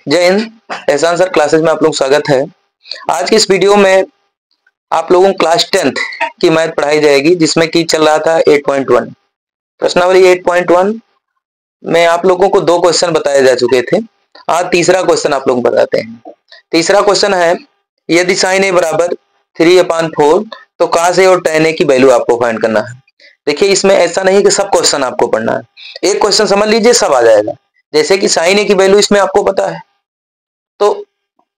जय हिंद। एहसान sir classes में आप लोग स्वागत है। आज की इस वीडियो में आप लोगों को क्लास 10th की मैथ पढ़ाई जाएगी, जिसमें कि चल रहा था 8.1 प्रश्नावली। 8.1 में आप लोगों को दो क्वेश्चन बताए जा चुके थे। आज तीसरा क्वेश्चन आप लोग बताते हैं। तीसरा क्वेश्चन है, यदि sin a बराबर 3/4 तो cos a और tan a की वैल्यू आपको फाइंड करना है। देखिए, इसमें ऐसा नहीं कि सब क्वेश्चन आपको पढ़ना है, एक क्वेश्चन समझ लीजिए सब आ जाएगा। जैसे कि sin a की वैल्यू इसमें आपको पता है, तो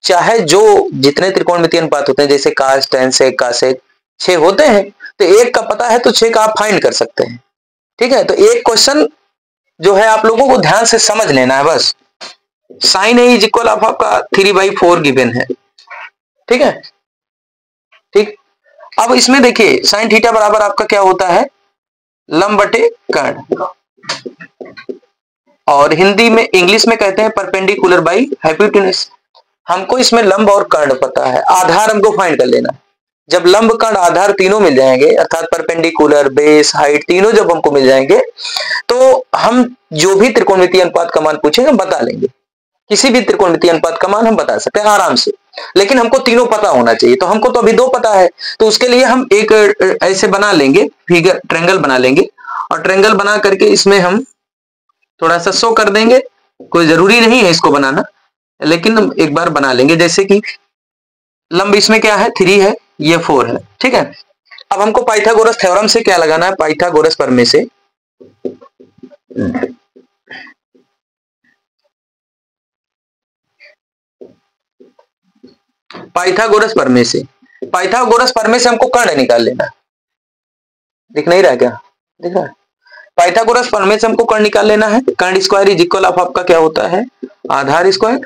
चाहे जो जितने त्रिकोणमितीय अनुपात होते हैं, जैसे cos tan sec cos sec 6 होते हैं, तो एक का पता है तो 6 का आप फाइंड कर सकते हैं। ठीक है, तो एक क्वेश्चन जो है आप लोगों को ध्यान से समझ लेना है बस। sin a is equal of आपका 3/4 गिवन है। ठीक है, ठीक। अब इसमें देखिए sin थीटा बराबर आपका क्या होता है, लंब बटे कर्ण, और हिंदी में इंग्लिश में कहते हैं परपेंडिकुलर बाई हाइपोटेन्यूज। हमको इसमें लंब और कर्ण पता है, आधार हमको फाइंड कर लेना है। जब लंब कर्ण आधार तीनों मिल जाएंगे, अर्थात परपेंडिकुलर बेस हाइट तीनों जब हमको मिल जाएंगे, तो हम जो भी त्रिकोणमितीय अनुपात का मान पूछेंगे हम बता लेंगे। किसी भी त्रिकोणमितीय अनुपात का मान हम बता सकते हैं आराम से, लेकिन हमको तीनों पता होना चाहिए। तो हमको तो अभी दो पता है, तो उसके लिए हम एक ऐसे बना लेंगे, फिगर ट्रायंगल बना लेंगे, और ट्रायंगल बना करके इसमें हम थोड़ा सा शो कर देंगे। कोई जरूरी नहीं है इसको बनाना, लेकिन हम एक बार बना लेंगे। जैसे कि लंब इसमें क्या है, 3 है, ये 4 है। ठीक है, अब हमको पाइथागोरस थ्योरम से क्या लगाना है, पाइथागोरस प्रमेय से। पाइथागोरस प्रमेय से, पाइथागोरस प्रमेय से हमको कर्ण निकाल लेना है। दिख नहीं रहा क्या, दिख रहा है? पाइथागोरस प्रमेय से हमको कर्ण निकाल लेना है। कर्ण स्क्वायर इज इक्वल ऑफ आपका क्या होता है, आधार स्क्वायर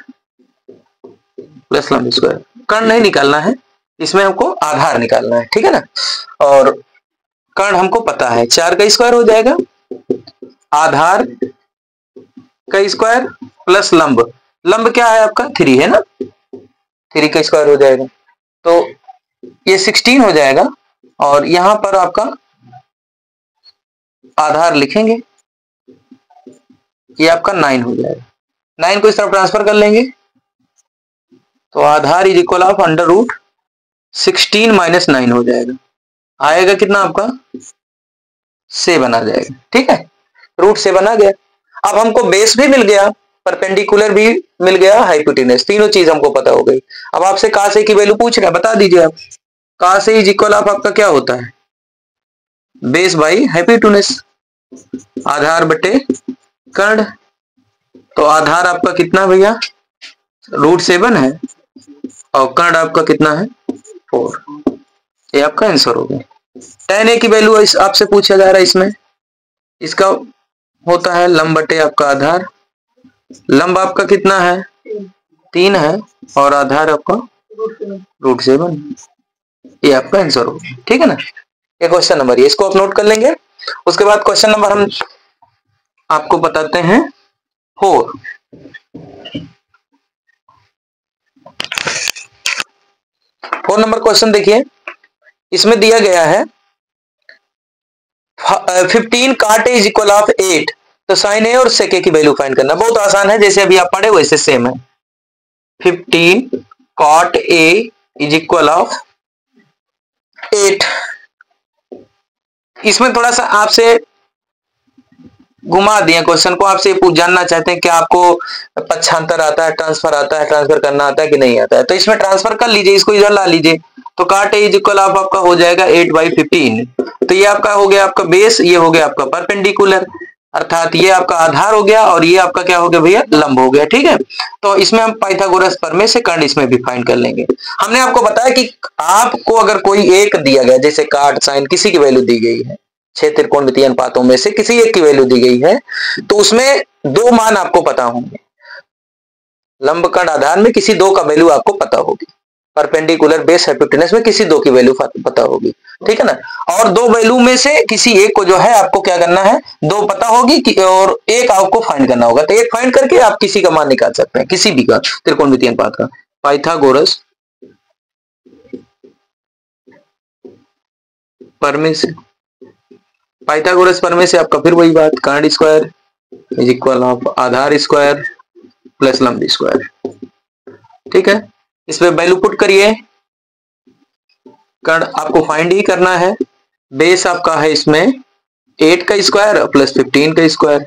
प्लस लंब स्क्वायर। कर्ण नहीं निकालना है, इसमें हमको आधार निकालना है। ठीक है ना, और कर्ण हमको पता है 4 का स्क्वायर हो जाएगा, आधार का स्क्वायर प्लस लंब। लंब क्या है आपका 3 है ना, 3 का स्क्वायर हो जाएगा, तो ये 16 हो जाएगा, और यहां पर आपका आधार लिखेंगे, ये आपका 9 हो जाएगा। 9 को इस तरफ ट्रांसफर कर लेंगे, तो आधार is equal of under root 16 minus 9 हो जाएगा। आएगा कितना आपका 7 आ जाएगा। ठीक है, रूट 7 आ गया। अब हमको बेस भी मिल गया, परपेंडिकुलर भी मिल गया, हाइपोटेन्यूज, तीनों चीज हमको पता हो गई। अब आपसे cos a की वैल्यू पूछ रहा है, बता दीजिए आप। cos a is equal of आपका क्या होता है, बेस बाई हाइपोटेन्यूज, आधार बटे कर्ण। तो आधार आपका कितना भैया, रूट 7 है, और कर्ण आपका कितना है 4। ये आपका आंसर हो गया। tan a की वैल्यू आपसे पूछा जा रहा है, इसमें इसका होता है लंब बटे आपका आधार। लंब आपका कितना है 3 है, और आधार आपका रूट 7। ये आपका आंसर हो गया। ठीक है ना, ये क्वेश्चन नंबर, ये इसको आप नोट कर लेंगे। उसके बाद क्वेश्चन नंबर हम आपको बताते हैं 4। फोर नंबर क्वेश्चन देखिए, इसमें दिया गया है 15 cot a is equal of 8, तो sin a और sec a की वैल्यू फाइंड करना। बहुत आसान है, जैसे अभी आप पढ़े वैसे सेम है। 15 cot a is equal of 8। इसमें थोड़ा सा आपसे घुमा दिया क्वेश्चन को, आपसे जानना चाहते हैं कि आपको पक्षांतर आता है, ट्रांसफर आता है, ट्रांसफर करना आता है कि नहीं आता है। तो इसमें ट्रांसफर कर लीजिए, इसको इधर ला लीजिए, तो cot a is equal of आपका हो जाएगा 8/15। तो ये आपका हो गया आपका बेस, ये हो गया आपका परपेंडिकुलर, अर्थात ये आपका आधार हो गया, और ये आपका क्या हो गया भैया, लंब हो गया। ठीक है, तो इसमें हम पाइथागोरस प्रमेय से कर्ण इसमें भी फाइंड कर लेंगे। हमने आपको बताया कि आपको अगर कोई एक दिया गया, जैसे cot sin किसी की वैल्यू दी गई है, 6 त्रिकोणमितीय अनुपातों में से किसी एक की वैल्यू दी गई है, तो उसमें दो मान आपको पता होंगे। लंब कर्ण आधार में किसी दो का वैल्यू आपको पता होगी, परपेंडिकुलर बेस हाइपोटेन्यूज में किसी दो की वैल्यू पता होगी। ठीक है ना, और दो वैल्यू में से किसी एक को जो है आपको क्या करना है, दो पता होगी और एक आपको फाइंड करना होगा। तो एक फाइंड करके आप किसी का मान निकाल सकते हैं, किसी भी का त्रिकोणमितीय अनुपात का। पाइथागोरस प्रमेय से, पाइथागोरस प्रमेय से आपका फिर वही बात, कर्ण स्क्वायर इज इक्वल ऑफ आधार स्क्वायर प्लस लंब स्क्वायर। ठीक है, इस पे वैल्यू पुट करिए, कर्ण आपको फाइंड ही करना है। बेस आपका है इसमें 8 का स्क्वायर प्लस 15 का स्क्वायर,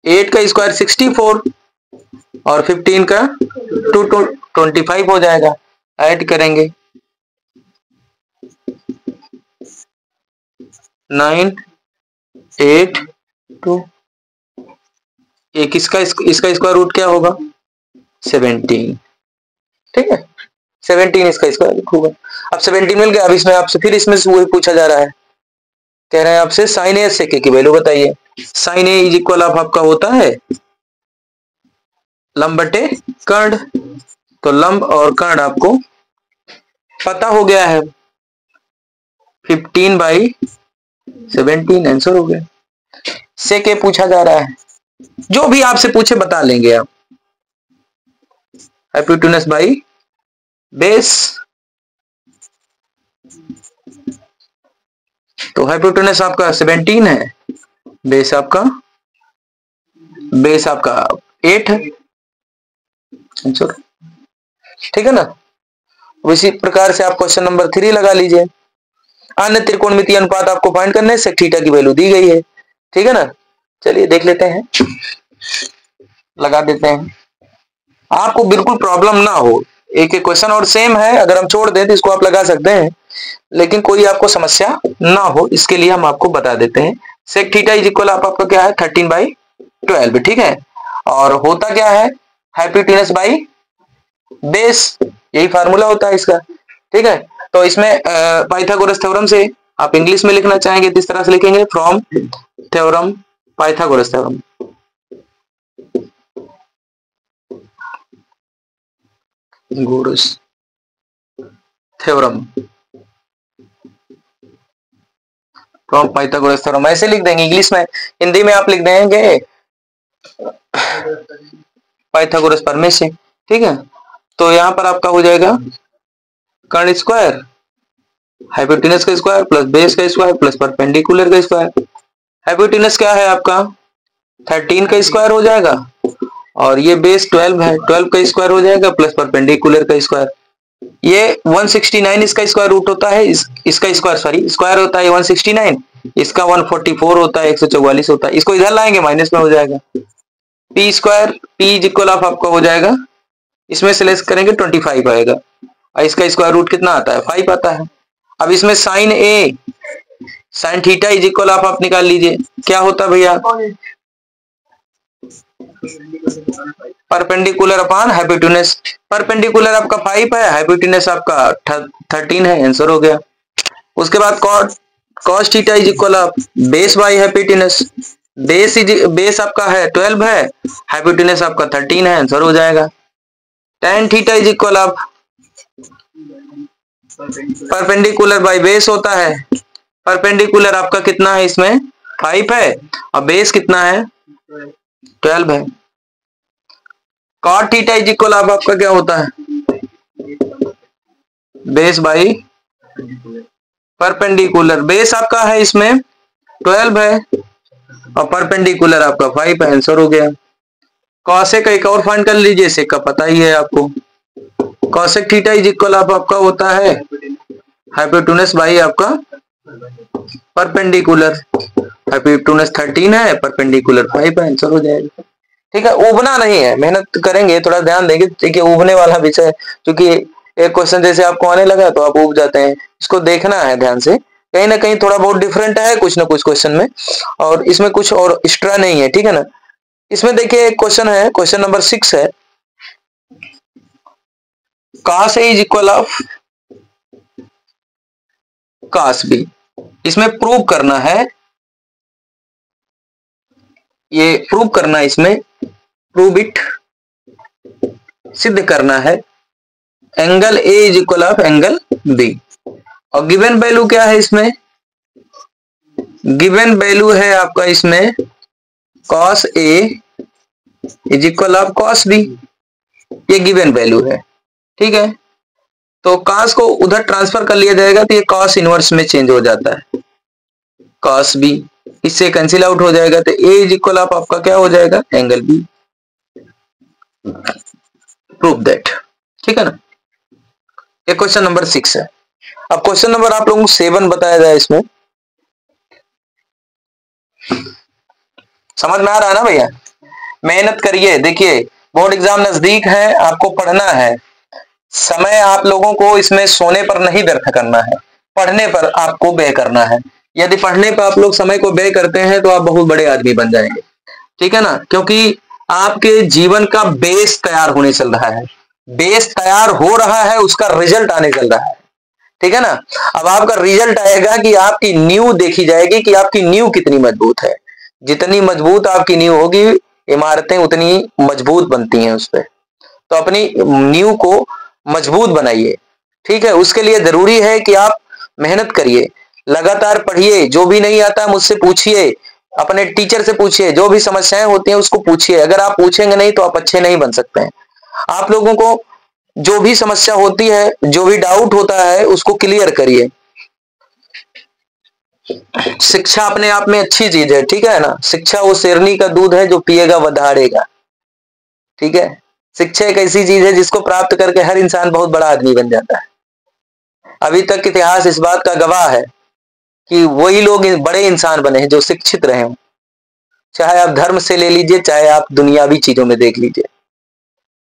8 का स्क्वायर 64 और 15 का 25 हो जाएगा। ऐड करेंगे 9 8 2, एक इसका स्क्वायर रूट क्या होगा 17, ठीक है, 17 इसका स्क्वायर होगा। अब 17 मिल गया। अब इसमें आपसे फिर इसमें से वही पूछा जा रहा है, कह रहे हैं आपसे साइन ए सेक की वैल्यू बताइए। Sine A is equal of आपका होता है लंब बटे कर्ण, तो लंब और कर्ण आपको पता हो गया है, 15/17 आंसर हो गया। सेक ए पूछा जा रहा है, जो भी आपसे पूछे बता लेंगे आप। हाइपोटेनस बाई बेस, तो हाइपोटेनस आपका 17 है, बेस आपका 8 है, ठीक है ना। इसी प्रकार से आप क्वेश्चन नंबर 3 लगा लीजिए। अन्य त्रिकोणमितीय अनुपात आपको फाइंड करने से थीटा की वैल्यू दी गई है, ठीक है ना। चलिए देख लेते हैं, लगा देते हैं, आपको बिल्कुल प्रॉब्लम ना हो। एक एक क्वेश्चन और सेम है, अगर हम छोड़ दें तो इसको आप लगा सकते हैं, लेकिन कोई आपको समस्या ना हो इसके लिए हम आपको बता देते हैं। सेक थीटा इज इक्वल आपका क्या है 13/12, ठीक है। और होता क्या है हाइपोटेनस बाई बेस, यही फार्मूला होता है इसका, ठीक है। तो इसमें पाइथागोरस थ्योरम से आप इंग्लिश में लिखना चाहेंगे तो इस तरह से लिखेंगे फ्रॉम थ्योरम, पाइथागोरस थ्योरम, गोरस थ्योरम फ्रॉम पाइथागोरस थ्योरम, ऐसे लिख देंगे इंग्लिश में। हिंदी में आप लिख देंगे पाइथागोरस प्रमेय से, ठीक है। तो यहां पर आपका हो जाएगा कर्ण स्क्वायर, हाइपोटेनस का स्क्वायर प्लस बेस का स्क्वायर प्लस परपेंडिकुलर का स्क्वायर। हाइपोटेनस क्या है आपका 13 का स्क्वायर हो जाएगा, और ये बेस 12 है, 12 का स्क्वायर हो जाएगा प्लस परपेंडिकुलर का स्क्वायर। ये 169 इसका स्क्वायर रूट होता है, इसका स्क्वायर सॉरी स्क्वायर होता है 169, इसका 144 होता है, 144 होता है। इसको इधर लाएंगे माइनस में हो जाएगा, P square P is equal of आपका हो जाएगा, इसमें से लेस करेंगे 25 आएगा, और इसका स्क्वायर रूट कितना आता है 5 आता है। अब इसमें sine A sine theta is equal आप निकाल लीजिए, क्या होता है भैया परपेंडिकुलर अपान हाइपोटेनस, परपेंडिकुलर आपका 5 है, हाइपोटेनस आपका 13 है, आंसर हो गया। उसके बाद cos theta is equal of base by hypotenuse, base आपका है 12 है, हाइपोटेनस आपका 13 है, आंसर हो जाएगा। tan theta is equal of perpendicular by base होता है, परपेंडिकुलर आपका कितना है इसमें 5 है, और बेस कितना है 12 है। cot theta is equal of आपका क्या होता है बेस बाई परपेंडिकुलर, बेस आपका है इसमें 12 है और परपेंडिकुलर आपका 5 है, आंसर हो गया। कॉसेक एक और फाइंड कर लीजिए, सेक का पता ही है आपको, cosec theta is equal of आपका होता है हाइपोटेनस बाई आपका परपेंडिकुलर, हाइपोटेनस 13 है, परपेंडिकुलर 5 है, आंसर हो जाएगा। ठीक है, उबना नहीं है, मेहनत करेंगे, थोड़ा ध्यान देंगे, देखिए उबने वाला विषय, क्योंकि एक क्वेश्चन जैसे आपको आने लगा तो आप उब जाते हैं, इसको देखना है ध्यान से, कहीं ना कहीं थोड़ा बहुत डिफरेंट है कुछ ना कुछ क्वेश्चन में, और इसमें कुछ और एक्स्ट्रा नहीं है, ठीक है ना। इसमें देखिए एक क्वेश्चन है, क्वेश्चन नंबर 6 है, cos A is equal of cos B, इसमें प्रूव करना है, ये प्रूव करना है, इसमें प्रूव इट, सिद्ध करना है, angle A is equal of angle B, और गिवन वैल्यू क्या है इसमें, गिवन वैल्यू है आपका इसमें cos A is equal of cos B, ये गिवन वैल्यू है, ठीक है। तो cos को उधर ट्रांसफर कर लिया जाएगा तो ये cos इनवर्स में चेंज हो जाता है, cos B इससे कैंसिल आउट हो जाएगा, तो A इज इक्वल ऑफ आपका क्या हो जाएगा एंगल B, प्रूव दैट। ठीक है ना, ये क्वेश्चन नंबर 6 है। अब क्वेश्चन नंबर आप लोगों को 7 बताया जाए, इसमें समझ में आ रहा है ना भैया? मेहनत करिए, देखिए बोर्ड एग्जाम नजदीक है, आपको पढ़ना है। समय आप लोगों को इसमें सोने पर नहीं व्यर्थ करना है, पढ़ने पर आपको व्यय करना है। यदि पढ़ने पर आप लोग समय को व्यय करते हैं तो आप बहुत बड़े आदमी बन जाएंगे। ठीक है ना, क्योंकि आपके जीवन का बेस तैयार होने चल रहा है, बेस तैयार हो रहा है, उसका रिजल्ट आने चल रहा है। ठीक है ना, अब आपका रिजल्ट आएगा कि आपकी नींव देखी जाएगी कि आपकी नींव कितनी मजबूत है। जितनी मजबूत आपकी नींव होगी, इमारतें उतनी मजबूत बनती हैं उस पर। तो अपनी नींव को मजबूत बनाइए। ठीक है, उसके लिए जरूरी है कि आप मेहनत करिए, लगातार पढ़िए, जो भी नहीं आता मुझसे पूछिए, अपने टीचर से पूछिए, जो भी समस्याएं होती हैं उसको पूछिए। अगर आप पूछेंगे नहीं तो आप अच्छे नहीं बन सकते हैं। आप लोगों को जो भी समस्या होती है, जो भी डाउट होता है, उसको क्लियर करिए। शिक्षा अपने आप में अच्छी चीज है, ठीक है ना। शिक्षा वो शेरनी का दूध है जो पिएगा वह दहाड़ेगा। ठीक है, शिक्षा एक ऐसी चीज है जिसको प्राप्त करके हर इंसान बहुत बड़ा आदमी बन जाता है। अभी तक इतिहास इस बात का गवाह है कि वही लोग बड़े इंसान बने हैं जो शिक्षित रहे हों। चाहे आप धर्म से ले लीजिए, चाहे आप दुनियावी चीजों में देख लीजिए,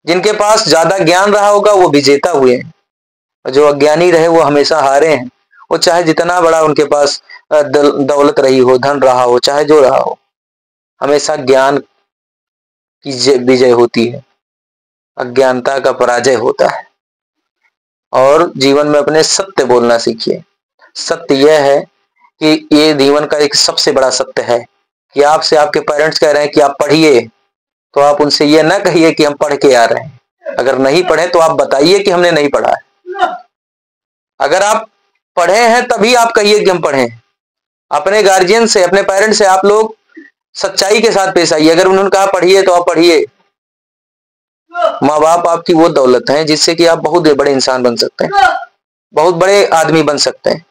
जिनके पास ज्यादा ज्ञान रहा होगा वो विजेता हुए हैं, और जो अज्ञानी रहे वो हमेशा हारे हैं। वो चाहे जितना बड़ा उनके पास दौलत रही हो, धन रहा हो, चाहे जो रहा हो, हमेशा ज्ञान की विजय होती है, अज्ञानता का पराजय होता है। और जीवन में अपने सत्य बोलना सीखिए। सत्य यह है कि ये जीवन का एक सबसे बड़ा सत्य है कि आपसे आपके पेरेंट्स कह रहे हैं कि आप पढ़िए, तो आप उनसे यह ना कहिए कि हम पढ़ के आ रहे हैं। अगर नहीं पढ़े तो आप बताइए कि हमने नहीं पढ़ा है। अगर आप पढ़े हैं तभी आप कहिए कि हम पढ़े हैं। अपने गार्जियन से, अपने पेरेंट्स से आप लोग सच्चाई के साथ पेश आइए। अगर उन्होंने कहा पढ़िए तो आप पढ़िए। माँ बाप आपकी वो दौलत है जिससे कि आप बहुत बड़े इंसान बन सकते हैं, बहुत बड़े आदमी बन सकते हैं।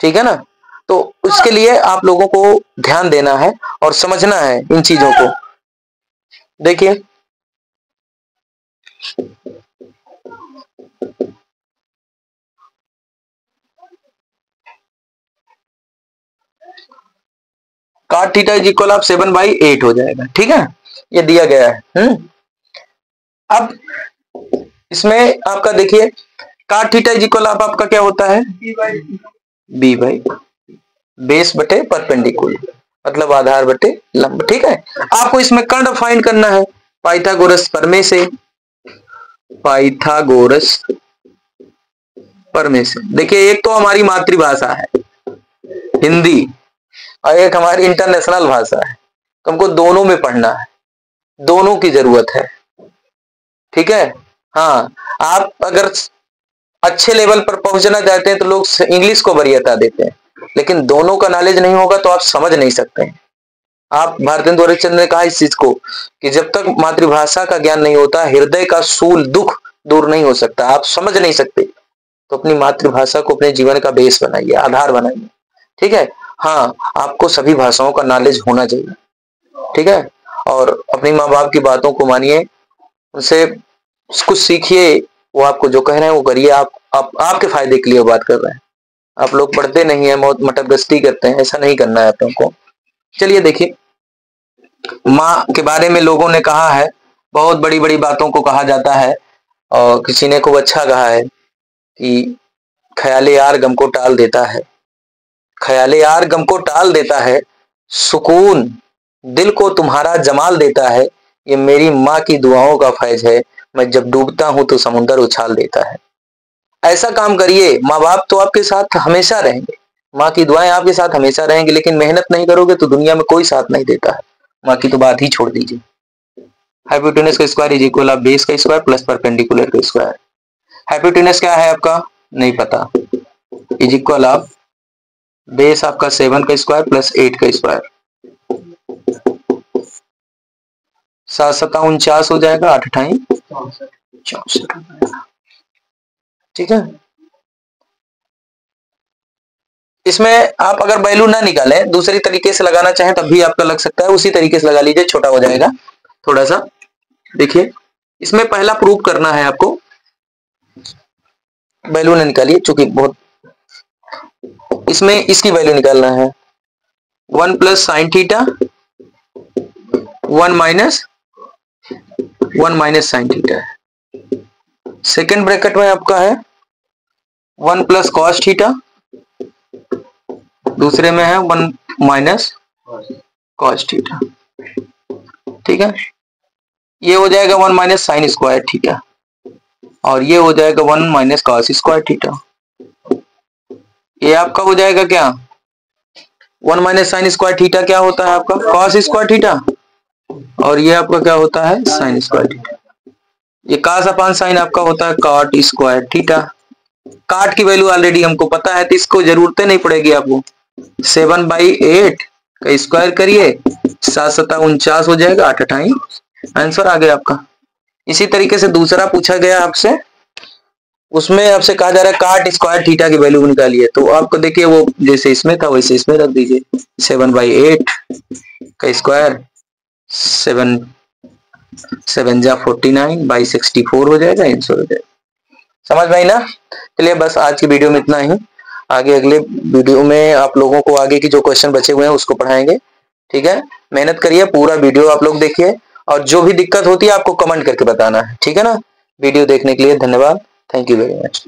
ठीक है ना, तो उसके लिए आप लोगों को ध्यान देना है और समझना है इन चीजों को। देखिए cot थीटा इज इक्वल आप 7/8 हो जाएगा। ठीक है, ये दिया गया है। अब इसमें आपका देखिए cot थीटा इज इक्वल आपका क्या होता है, बी बाई बेस बटे परपेंडिकुलर, मतलब आधार बटे लंब। ठीक है, आपको इसमें कर्ण फाइंड करना है पाइथागोरस प्रमेय से। पाइथागोरस प्रमेय से देखिए, एक तो हमारी मातृभाषा है हिंदी और एक हमारी इंटरनेशनल भाषा है, तो हमको दोनों में पढ़ना है, दोनों की जरूरत है। ठीक है, हाँ, आप अगर अच्छे लेवल पर पहुंचना चाहते हैं तो लोग इंग्लिश को वरीयता देते हैं, लेकिन दोनों का नॉलेज नहीं होगा तो आप समझ नहीं सकते हैं। आप भारतेंदु हरिश्चंद्र ने कहा इस चीज को कि जब तक मातृभाषा का ज्ञान नहीं होता, हृदय का सूल दुख दूर नहीं हो सकता, आप समझ नहीं सकते। तो अपनी मातृभाषा को अपने जीवन का बेस बनाइए, आधार बनाइए। ठीक है, हाँ, आपको सभी भाषाओं का नॉलेज होना चाहिए। ठीक है, और अपनी माँ बाप की बातों को मानिए, उनसे कुछ सीखिए, वो आपको जो कह रहे हैं वो करिए। आपके फायदे के लिए बात कर रहे हैं। आप लोग पढ़ते नहीं है, बहुत मटकगस्ती करते हैं, ऐसा नहीं करना है आप लोगों को। चलिए देखिए, माँ के बारे में लोगों ने कहा है, बहुत बड़ी बड़ी बातों को कहा जाता है, और किसी ने खूब अच्छा कहा है कि ख्याले यार गम को टाल देता है, ख्याले यार गम को टाल देता है, सुकून दिल को तुम्हारा जमाल देता है, ये मेरी माँ की दुआओं का फैज है, मैं जब डूबता हूं तो समुंदर उछाल देता है। ऐसा काम करिए, माँ बाप तो आपके साथ हमेशा रहेंगे, माँ की दुआएं आपके साथ हमेशा रहेंगी, लेकिन मेहनत नहीं करोगे तो दुनिया में कोई साथ नहीं देता है। माँ की तो बात ही छोड़ दीजिए। हाइपोटेनस का स्क्वायर इज इक्वल आप बेस का स्क्वायर प्लस परपेंडिकुलर का स्क्वायर। हाइपोटेनस क्या है आपका नहीं पता, इज इक्वल आप बेस आपका 7 का स्क्वायर प्लस 8 का स्क्वायर, 7 7 49 हो जाएगा, 8 8 64। ठीक है, इसमें आप अगर वैल्यू ना निकालें, दूसरी तरीके से लगाना चाहें तब भी आपका लग सकता है, उसी तरीके से लगा लीजिए, छोटा हो जाएगा थोड़ा सा। देखिए इसमें पहला प्रूव करना है आपको, वैल्यू ना निकालिए चूंकि बहुत, इसमें इसकी वैल्यू निकालना है 1 plus sine theta 1 minus sine theta है। सेकेंड ब्रैकेट में आपका है 1 प्लस कॉस थीटा, दूसरे में है 1 माइनस कॉस थीटा। ठीक है, ये हो जाएगा 1 माइनस साइन स्क्वायर थीटा और ये हो जाएगा 1 माइनस कॉस स्क्वायर थीटा। ये आपका हो जाएगा क्या, 1 माइनस साइन स्क्वायर थीटा क्या होता है आपका कॉस स्क्वायर थीटा और ये आपका क्या होता है साइन स्क्वायर थीटा। ये cos अपान साइन आपका होता है कॉट स्क्वायर थीटा। काट की वैल्यू ऑलरेडी हमको पता है तो इसको जरूरत नहीं पड़ेगी आपको। 7/8 का स्क्वायर करिए 7 7 49 हो जाएगा, 8 8 आंसर आ गया आपका। इसी तरीके से दूसरा पूछा गया आपसे, उसमें आपसे कहा जा रहा है काट स्क्वायर थीटा की वैल्यू निकालिए, तो आपको देखिए वो जैसे इसमें था वैसे इसमें रख दीजिए। 7/8 का स्क्वायर 7 7 जा 49/64 हो जाएगा, आंसर हो जाएगा। समझ में आई ना? चलिए बस आज की वीडियो में इतना ही। आगे अगले वीडियो में आप लोगों को आगे की जो क्वेश्चन बचे हुए हैं उसको पढ़ाएंगे। ठीक है, मेहनत करिए, पूरा वीडियो आप लोग देखिए और जो भी दिक्कत होती है आपको कमेंट करके बताना है। ठीक है ना? वीडियो देखने के लिए धन्यवाद। Thank you very much.